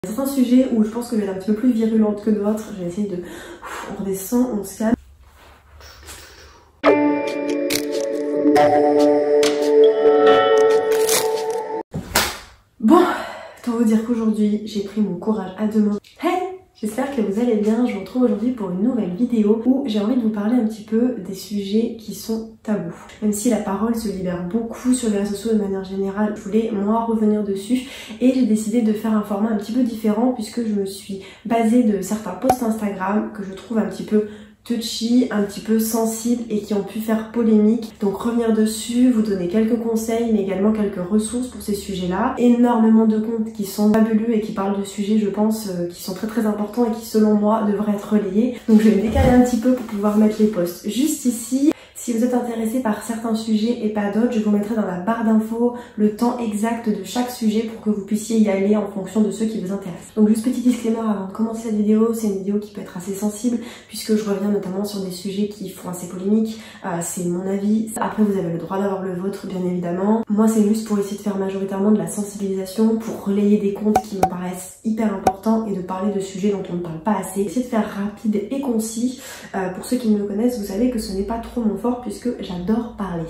Il y a certains sujets où je pense que je vais être un petit peu plus virulente que d'autres. Je vais essayer de... On redescend, on se calme. Bon, autant vous dire qu'aujourd'hui, j'ai pris mon courage à deux mains. Hey! J'espère que vous allez bien, je vous retrouve aujourd'hui pour une nouvelle vidéo où j'ai envie de vous parler un petit peu des sujets qui sont tabous. Même si la parole se libère beaucoup sur les réseaux sociaux de manière générale, je voulais moi revenir dessus et j'ai décidé de faire un format un petit peu différent puisque je me suis basée de certains posts Instagram que je trouve un petit peu touchy, un petit peu sensibles et qui ont pu faire polémique. Donc revenir dessus, vous donner quelques conseils mais également quelques ressources pour ces sujets-là. Énormément de comptes qui sont fabuleux et qui parlent de sujets, je pense, qui sont très importants et qui selon moi devraient être relayés. Donc je vais me décaler un petit peu pour pouvoir mettre les posts juste ici. Si vous êtes intéressé par certains sujets et pas d'autres, je vous mettrai dans la barre d'infos le temps exact de chaque sujet pour que vous puissiez y aller en fonction de ceux qui vous intéressent. Donc juste petit disclaimer avant de commencer cette vidéo, c'est une vidéo qui peut être assez sensible puisque je reviens notamment sur des sujets qui font assez polémique, c'est mon avis. Après vous avez le droit d'avoir le vôtre bien évidemment. Moi c'est juste pour essayer de faire majoritairement de la sensibilisation, pour relayer des comptes qui me paraissent hyper importants et de parler de sujets dont on ne parle pas assez. Essayer de faire rapide et concis. Pour ceux qui me connaissent, vous savez que ce n'est pas trop mon fort puisque j'adore parler.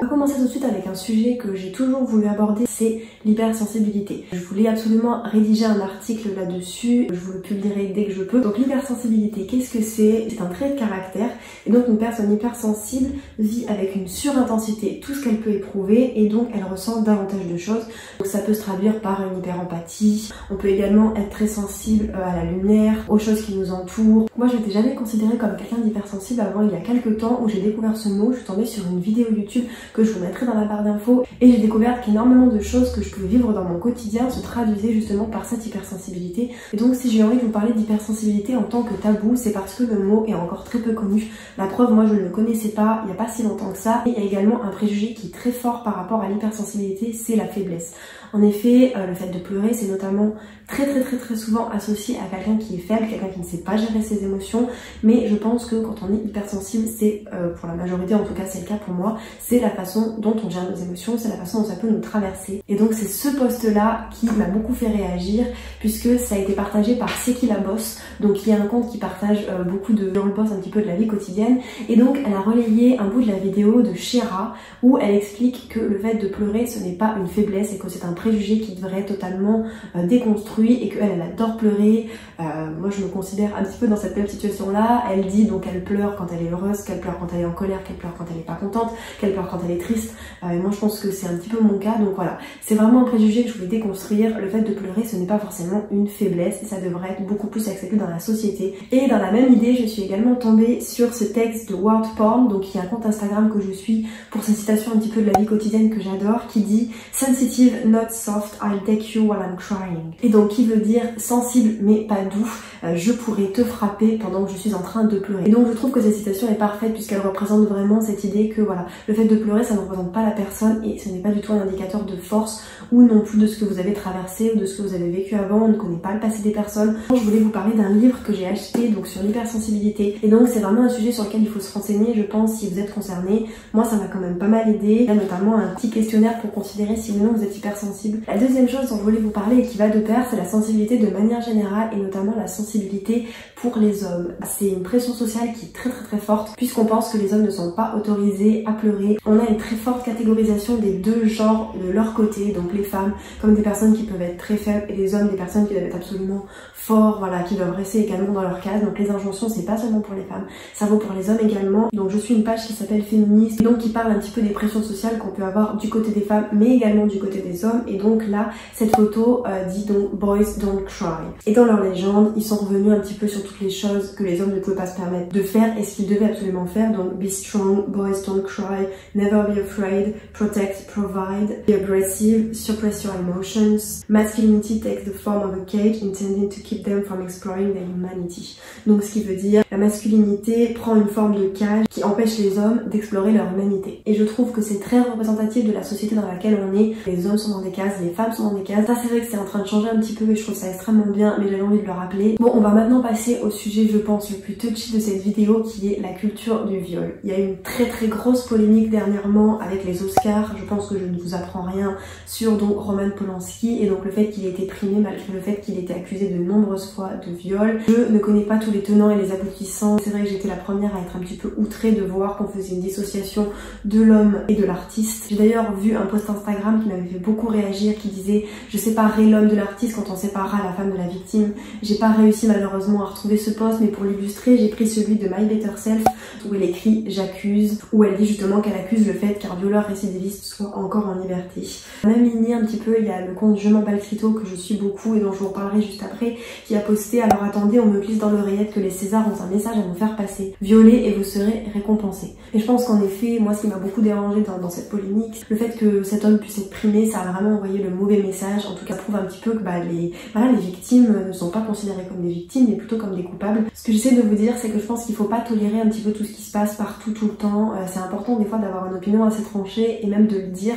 On va commencer tout de suite avec un sujet que j'ai toujours voulu aborder, c'est l'hypersensibilité. Je voulais absolument rédiger un article là-dessus, je vous le publierai dès que je peux. Donc l'hypersensibilité, qu'est-ce que c'est? C'est un trait de caractère et donc une personne hypersensible vit avec une surintensité tout ce qu'elle peut éprouver et donc elle ressent davantage de choses. Donc ça peut se traduire par une hyperempathie, on peut également être très sensible à la lumière, aux choses qui nous entourent. Moi je n'étais jamais considérée comme quelqu'un d'hypersensible avant il y a quelques temps où j'ai découvert ce mot. Je suis tombée sur une vidéo YouTube que je vous mettrai dans la barre d'infos et j'ai découvert qu'énormément de choses que je pouvais vivre dans mon quotidien se traduisaient justement par cette hypersensibilité. Et donc si j'ai envie de vous parler d'hypersensibilité en tant que tabou, c'est parce que le mot est encore très peu connu. La preuve, moi je ne le connaissais pas il n'y a pas si longtemps que ça. Et il y a également un préjugé qui est très fort par rapport à l'hypersensibilité, c'est la faiblesse. En effet, le fait de pleurer, c'est notamment très souvent associé à quelqu'un qui est faible, quelqu'un qui ne sait pas gérer ses émotions, mais je pense que quand on est hypersensible, c'est, pour la majorité, en tout cas c'est le cas pour moi, c'est la façon dont on gère nos émotions, c'est la façon dont ça peut nous traverser. Et donc c'est ce post-là qui m'a beaucoup fait réagir, puisque ça a été partagé par C'est qui la bosse, donc il y a un compte qui partage beaucoup de dans le boss un petit peu de la vie quotidienne, et donc elle a relayé un bout de la vidéo de Shera, où elle explique que le fait de pleurer, ce n'est pas une faiblesse, et que c'est un préjugé qui devrait être totalement déconstruit et qu'elle adore pleurer. Moi je me considère un petit peu dans cette même situation là. Elle dit donc qu'elle pleure quand elle est heureuse, qu'elle pleure quand elle est en colère, qu'elle pleure quand elle est pas contente, qu'elle pleure quand elle est triste. Et moi je pense que c'est un petit peu mon cas, donc voilà. C'est vraiment un préjugé que je voulais déconstruire. Le fait de pleurer ce n'est pas forcément une faiblesse et ça devrait être beaucoup plus accepté dans la société. Et dans la même idée je suis également tombée sur ce texte de Word Porn, donc il y a un compte Instagram que je suis pour cette citation un petit peu de la vie quotidienne que j'adore, qui dit sensitive not soft, I'll take you while I'm crying. Et donc qui veut dire sensible mais pas doux, je pourrais te frapper pendant que je suis en train de pleurer. Et donc je trouve que cette citation est parfaite puisqu'elle représente vraiment cette idée que voilà, le fait de pleurer ça ne représente pas la personne et ce n'est pas du tout un indicateur de force ou non plus de ce que vous avez traversé ou de ce que vous avez vécu avant. On ne connaît pas le passé des personnes. Je voulais vous parler d'un livre que j'ai acheté donc sur l'hypersensibilité et donc c'est vraiment un sujet sur lequel il faut se renseigner je pense si vous êtes concerné. Moi ça m'a quand même pas mal aidé. Il y a notamment un petit questionnaire pour considérer si ou non vous êtes hypersensible. La deuxième chose dont je voulais vous parler et qui va de pair, c'est la sensibilité de manière générale et notamment la sensibilité pour les hommes. C'est une pression sociale qui est très forte puisqu'on pense que les hommes ne sont pas autorisés à pleurer. On a une très forte catégorisation des deux genres de leur côté, donc les femmes comme des personnes qui peuvent être très faibles et les hommes des personnes qui doivent être absolument forts, voilà, qui doivent rester également dans leur case. Donc les injonctions c'est pas seulement pour les femmes, ça vaut pour les hommes également. Donc je suis une page qui s'appelle Féministe, donc qui parle un petit peu des pressions sociales qu'on peut avoir du côté des femmes mais également du côté des hommes. Et donc là cette photo dit donc Boys Don't Cry. Et dans leur légende ils sont revenus un petit peu sur toutes les choses que les hommes ne pouvaient pas se permettre de faire et ce qu'ils devaient absolument faire. Donc be strong, boys don't cry, never be afraid, protect, provide, be aggressive, suppress your emotions, masculinity takes the form of a cage intended to keep them from exploring their humanity. Donc ce qui veut dire la masculinité prend une forme de cage qui empêche les hommes d'explorer leur humanité. Et je trouve que c'est très représentatif de la société dans laquelle on est. Les hommes sont dans des cases, les femmes sont dans des cases. Ça c'est vrai que c'est en train de changer un petit peu et je trouve ça extrêmement bien mais j'avais envie de le rappeler. Bon, on va maintenant passer au sujet je pense le plus touchy de cette vidéo qui est la culture du viol. Il y a eu une très grosse polémique dernièrement récemment avec les Oscars, je pense que je ne vous apprends rien sur donc Roman Polanski et donc le fait qu'il ait été primé malgré le fait qu'il était accusé de nombreuses fois de viol. Je ne connais pas tous les tenants et les aboutissants. C'est vrai que j'étais la première à être un petit peu outrée de voir qu'on faisait une dissociation de l'homme et de l'artiste. J'ai d'ailleurs vu un post Instagram qui m'avait fait beaucoup réagir qui disait je séparerai l'homme de l'artiste quand on séparera la femme de la victime. J'ai pas réussi malheureusement à retrouver ce post, mais pour l'illustrer j'ai pris celui de My Better Self où elle écrit j'accuse, où elle dit justement qu'elle accuse le fait qu'un violeur récidiviste soit encore en liberté. Même lignée un petit peu, il y a le compte Je m'emballe Crito que je suis beaucoup et dont je vous reparlerai juste après, qui a posté alors attendez, on me glisse dans l'oreillette que les Césars ont un message à nous faire passer. Violez et vous serez récompensés. Et je pense qu'en effet, moi ce qui m'a beaucoup dérangé dans cette polémique, le fait que cet homme puisse être primé, ça a vraiment envoyé le mauvais message. En tout cas, prouve un petit peu que les victimes ne sont pas considérées comme des victimes, mais plutôt comme des coupables. Ce que j'essaie de vous dire, c'est que je pense qu'il faut pas tolérer un petit peu tout ce qui se passe partout, tout le temps. C'est important des fois d'avoir une opinion assez tranchée et même de le dire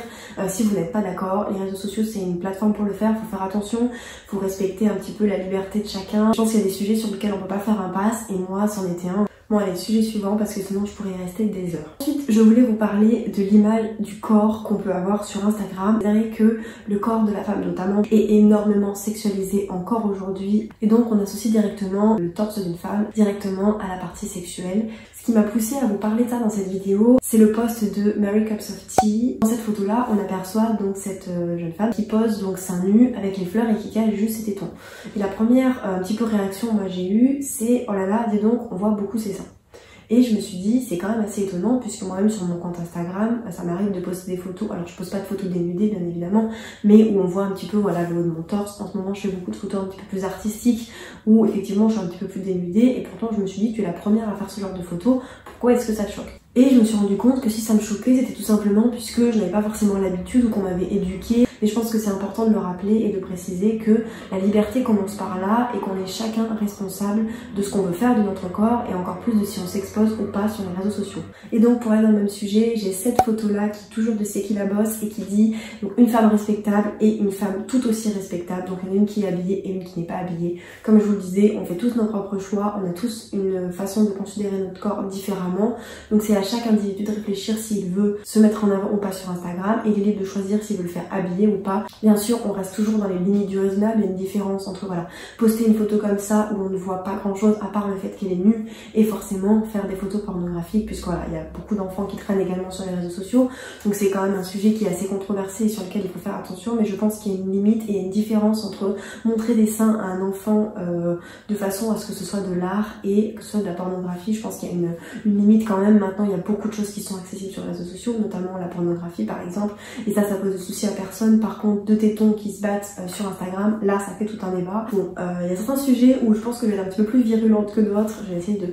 si vous n'êtes pas d'accord. Les réseaux sociaux, c'est une plateforme pour le faire, faut faire attention, faut respecter un petit peu la liberté de chacun. Je pense qu'il y a des sujets sur lesquels on peut pas faire impasse et moi, c'en était un. Bon allez, sujet suivant parce que sinon je pourrais y rester des heures. Ensuite, je voulais vous parler de l'image du corps qu'on peut avoir sur Instagram. Vous savez que le corps de la femme notamment est énormément sexualisé encore aujourd'hui et donc on associe directement le torse d'une femme directement à la partie sexuelle. Ce qui m'a poussé à vous parler de ça dans cette vidéo, c'est le post de Mary Cups of Tea. Dans cette photo-là, on aperçoit donc cette jeune femme qui pose donc seins nus avec les fleurs et qui cache juste ses tétons. Et la première petit peu réaction moi j'ai eue, c'est oh là là, dis donc, on voit beaucoup ses seins. Et je me suis dit, c'est quand même assez étonnant puisque moi-même sur mon compte Instagram, ça m'arrive de poster des photos, alors je poste pas de photos dénudées bien évidemment, mais où on voit un petit peu voilà, le haut de mon torse. En ce moment je fais beaucoup de photos un petit peu plus artistiques où effectivement je suis un petit peu plus dénudée et pourtant je me suis dit tu es la première à faire ce genre de photos, pourquoi est-ce que ça te choque ? Et je me suis rendu compte que si ça me choquait, c'était tout simplement puisque je n'avais pas forcément l'habitude ou qu'on m'avait éduquée. Et je pense que c'est important de le rappeler et de préciser que la liberté commence par là et qu'on est chacun responsable de ce qu'on veut faire de notre corps et encore plus de si on s'expose ou pas sur les réseaux sociaux. Et donc pour aller dans le même sujet, j'ai cette photo-là qui est toujours de Seki Labosse et qui dit donc, une femme respectable et une femme tout aussi respectable. Donc il y en a une qui est habillée et une qui n'est pas habillée. Comme je vous le disais, on fait tous nos propres choix, on a tous une façon de considérer notre corps différemment. Donc c'est à chaque individu de réfléchir s'il veut se mettre en avant ou pas sur Instagram et il est libre de choisir s'il veut le faire habillé ou pas. Bien sûr, on reste toujours dans les limites du raisonnable, il y a une différence entre voilà, poster une photo comme ça où on ne voit pas grand chose à part le fait qu'il est nu et forcément faire des photos pornographiques puisque voilà, il y a beaucoup d'enfants qui traînent également sur les réseaux sociaux. Donc c'est quand même un sujet qui est assez controversé et sur lequel il faut faire attention, mais je pense qu'il y a une limite et une différence entre montrer des seins à un enfant de façon à ce que ce soit de l'art et que ce soit de la pornographie. Je pense qu'il y a une limite quand même. Maintenant, il y a beaucoup de choses qui sont accessibles sur les réseaux sociaux, notamment la pornographie par exemple, et ça pose de souci à personne. Par contre, deux tétons qui se battent sur Instagram, là ça fait tout un débat. Bon, il y a certains sujets où je pense que je vais être un petit peu plus virulente que d'autres. Je vais essayer de...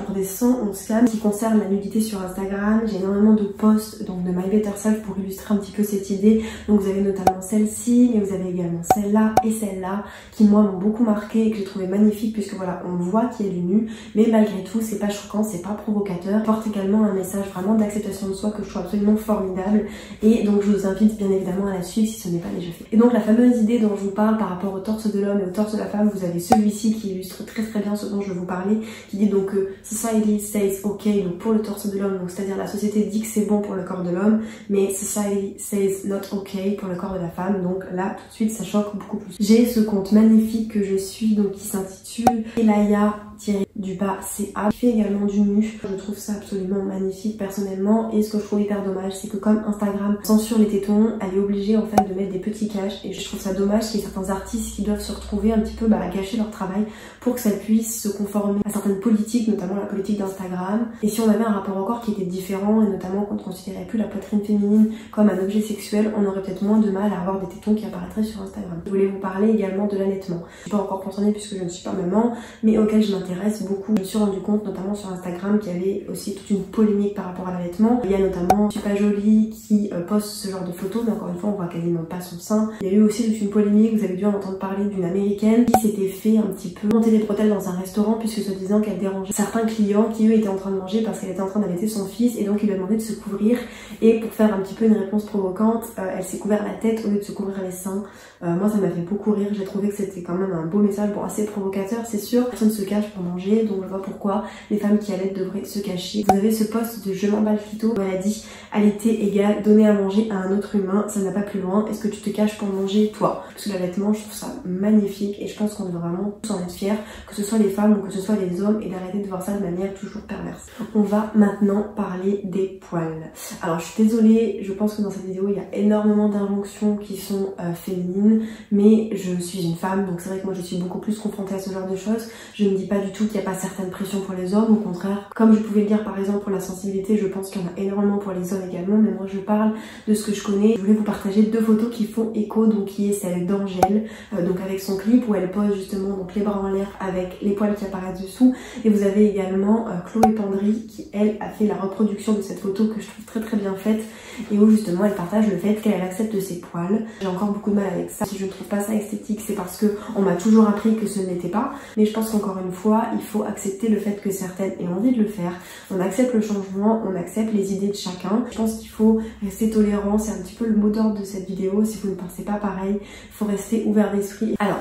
on redescend, on se calme. Ce qui concerne la nudité sur Instagram, j'ai énormément de posts donc de My Better Self pour illustrer un petit peu cette idée. Donc vous avez notamment celle-ci, mais vous avez également celle-là et celle-là qui moi m'ont beaucoup marqué et que j'ai trouvé magnifique puisque voilà, on voit qu'il y a du nu, mais malgré tout c'est pas choquant, c'est pas provocateur. Porte également un message vraiment d'acceptation de soi que je trouve absolument formidable et donc je vous invite bien évidemment à la suivre si ce n'est pas déjà fait. Et donc la fameuse idée dont je vous parle par rapport au torse de l'homme et au torse de la femme, vous avez celui-ci qui illustre très bien ce dont je vais vous parler, qui dit donc que society says ok donc pour le torse de l'homme, donc c'est-à-dire la société dit que c'est bon pour le corps de l'homme, mais society says not ok pour le corps de la femme. Donc là tout de suite ça choque beaucoup plus. J'ai ce compte magnifique que je suis donc qui s'intitule Elaya-CA, qui fait également du nu. Je trouve ça absolument magnifique personnellement et ce que je trouve hyper dommage c'est que comme Instagram censure les tétons, elle est obligée en fait de mettre des petits caches et je trouve ça dommage qu'il y ait certains artistes qui doivent se retrouver un petit peu à gâcher leur travail pour que ça puisse se conformer à certaines politiques, notamment la politique d'Instagram. Et si on avait un rapport au corps qui était différent et notamment qu'on ne considérait plus la poitrine féminine comme un objet sexuel, on aurait peut-être moins de mal à avoir des tétons qui apparaîtraient sur Instagram. Je voulais vous parler également de l'allaitement. Je suis pas encore concernée puisque je ne suis pas maman, mais auquel je m'intéresse beaucoup. Je me suis rendu compte notamment sur Instagram qu'il y avait aussi toute une polémique par rapport à l'allaitement. Il y a notamment Je suis pas jolie qui poste ce genre de photos, mais encore une fois on voit quasiment pas son sein. Il y a eu aussi toute une polémique, vous avez dû en entendre parler d'une américaine qui s'était fait un petit peu monter des bretelles dans un restaurant puisque se disant qu'elle dérangeait certains clients qui eux étaient en train de manger parce qu'elle était en train d'allaiter son fils et donc il lui a demandé de se couvrir et pour faire un petit peu une réponse provocante, elle s'est couvert la tête au lieu de se couvrir les seins. Moi ça m'a fait beaucoup rire, j'ai trouvé que c'était quand même un beau message, bon assez provocateur c'est sûr, personne se cache pour manger, parler, donc je vois pourquoi les femmes qui allaitent devraient se cacher. Vous avez ce post de Je m'emballe clito où elle a dit allaiter égale donner à manger à un autre humain, ça n'a pas plus loin, est-ce que tu te caches pour manger toi? Parce que l'allaitement, je trouve ça magnifique et je pense qu'on devrait vraiment tous en être fiers, que ce soit les femmes ou que ce soit les hommes, et d'arrêter de voir ça de manière toujours perverse. On va maintenant parler des poils. Alors je suis désolée, je pense que dans cette vidéo il y a énormément d'injonctions qui sont féminines, mais je suis une femme, donc c'est vrai que moi je suis beaucoup plus confrontée à ce genre de choses. Je ne dis pas du tout qu'il n'y a pas certaines pressions pour les hommes, au contraire, comme je pouvais le dire par exemple pour la sensibilité, je pense qu'il y en a énormément pour les hommes également, mais moi je parle de ce que je connais. Je voulais vous partager deux photos qui font écho, donc qui est celle d'Angèle, donc avec son clip où elle pose justement donc les bras en l'air avec les poils qui apparaissent dessous, et vous avez également Chloé Pandry qui elle a fait la reproduction de cette photo que je trouve très très bien faite, et où justement elle partage le fait qu'elle accepte ses poils. J'ai encore beaucoup de mal avec ça. Si je ne trouve pas ça esthétique, c'est parce que on m'a toujours appris que ce n'était pas, mais je pense qu'encore une fois il faut accepter le fait que certaines aient envie de le faire. On accepte le changement, on accepte les idées de chacun. Je pense qu'il faut rester tolérant, c'est un petit peu le mot d'ordre de cette vidéo. Si vous ne pensez pas pareil, il faut rester ouvert d'esprit. Alors,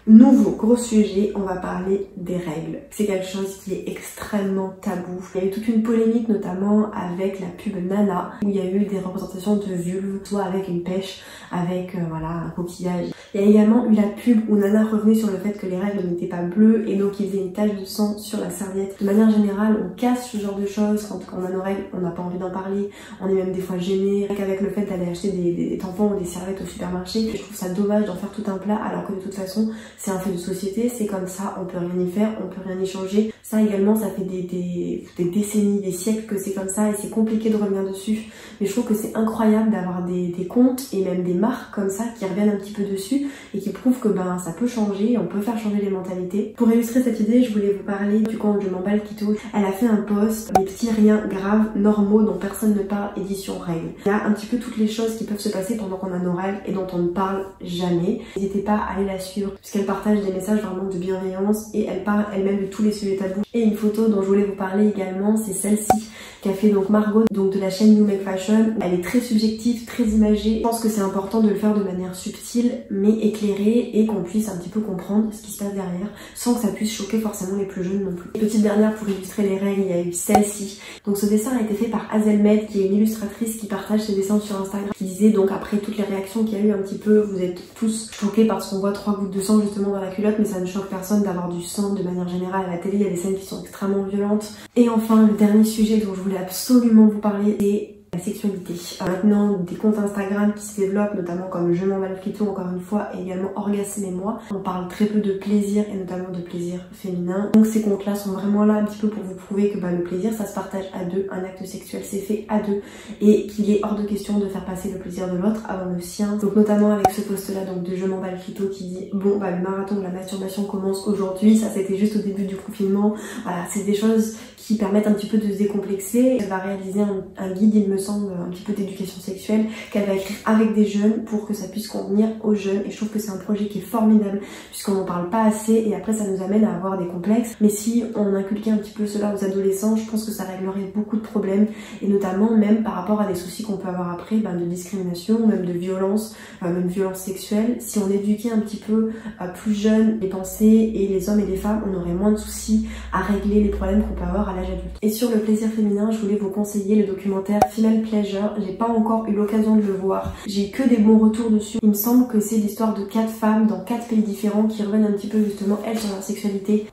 nouveau gros sujet, on va parler des règles. C'est quelque chose qui est extrêmement tabou. Il y a eu toute une polémique notamment avec la pub Nana où il y a eu des représentations de vulve, soit avec une pêche, avec voilà un coquillage. Il y a également eu la pub où Nana revenait sur le fait que les règles n'étaient pas bleues et donc il faisait une tache de sang sur la serviette. De manière générale, on casse ce genre de choses quand on a nos règles, on n'a pas envie d'en parler, on est même des fois gêné avec le fait d'aller acheter des tampons ou des serviettes au supermarché. Je trouve ça dommage d'en faire tout un plat alors que de toute façon c'est un fait de société, c'est comme ça, on peut rien y faire, on peut rien y changer. Ça également, ça fait des décennies, des siècles que c'est comme ça et c'est compliqué de revenir dessus. Mais je trouve que c'est incroyable d'avoir des comptes et même des marques comme ça qui reviennent un petit peu dessus et qui prouvent que ben ça peut changer, on peut faire changer les mentalités. Pour illustrer cette idée, je voulais vous parler du compte Je m'emballe clito. Elle a fait un post, les petits riens graves, normaux dont personne ne parle, édition règles. Il y a un petit peu toutes les choses qui peuvent se passer pendant qu'on a nos règles et dont on ne parle jamais. N'hésitez pas à aller la suivre puisqu'elle partage des messages vraiment de bienveillance et elle parle elle-même de tous les sujets tabous. Et une photo dont je voulais vous parler également, c'est celle-ci qu'a fait donc Margot, donc de la chaîne You Make Fashion. Elle est très subjective, très imagée. Je pense que c'est important de le faire de manière subtile mais éclairée et qu'on puisse un petit peu comprendre ce qui se passe derrière sans que ça puisse choquer forcément les plus jeunes non plus. Petite dernière pour illustrer les règles, il y a eu celle-ci. Donc ce dessin a été fait par Azelmed qui est une illustratrice qui partage ses dessins sur Instagram, qui disait donc après toutes les réactions qu'il y a eu un petit peu, vous êtes tous choqués parce qu'on voit 3 gouttes de sang justement dans la culotte, mais ça ne choque personne d'avoir du sang de manière générale à la télé. Il y a des scènes qui sont extrêmement violentes. Et enfin le dernier sujet dont je voulais absolument vous parler, c'est la sexualité. Maintenant, des comptes Instagram qui se développent, notamment comme Je m'emballe clito encore une fois, et également Orgasme et moi. On parle très peu de plaisir et notamment de plaisir féminin. Donc ces comptes-là sont vraiment là un petit peu pour vous prouver que le plaisir, ça se partage à deux, un acte sexuel c'est fait à deux, et qu'il est hors de question de faire passer le plaisir de l'autre avant le sien. Donc notamment avec ce post-là donc de Je m'emballe clito qui dit bon le marathon de la masturbation commence aujourd'hui. Ça c'était juste au début du confinement. Voilà, c'est des choses qui permettent un petit peu de se décomplexer. Elle va réaliser un guide, il me semble, un petit peu d'éducation sexuelle qu'elle va écrire avec des jeunes pour que ça puisse convenir aux jeunes, et je trouve que c'est un projet qui est formidable puisqu'on n'en parle pas assez et après ça nous amène à avoir des complexes. Mais si on inculquait un petit peu cela aux adolescents, je pense que ça réglerait beaucoup de problèmes, et notamment même par rapport à des soucis qu'on peut avoir après de discrimination, même de violence, même violence sexuelle. Si on éduquait un petit peu plus jeune les pensées, et les hommes et les femmes, on aurait moins de soucis à régler les problèmes qu'on peut avoir à l'âge adulte. Et sur le plaisir féminin, je voulais vous conseiller le documentaire Female Pleasure. J'ai pas encore eu l'occasion de le voir, j'ai que des bons retours dessus. Il me semble que c'est l'histoire de 4 femmes dans 4 pays différents qui reviennent un petit peu justement elles sur leur sexualité.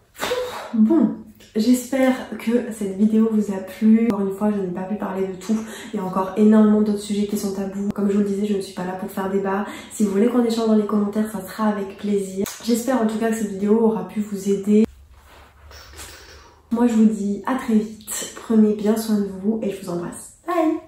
Bon, j'espère que cette vidéo vous a plu. Encore une fois, je n'ai pas pu parler de tout. Il y a encore énormément d'autres sujets qui sont tabous. Comme je vous le disais, je ne suis pas là pour faire débat. Si vous voulez qu'on échange dans les commentaires, ça sera avec plaisir. J'espère en tout cas que cette vidéo aura pu vous aider. Moi, je vous dis à très vite. Prenez bien soin de vous et je vous embrasse. Bye!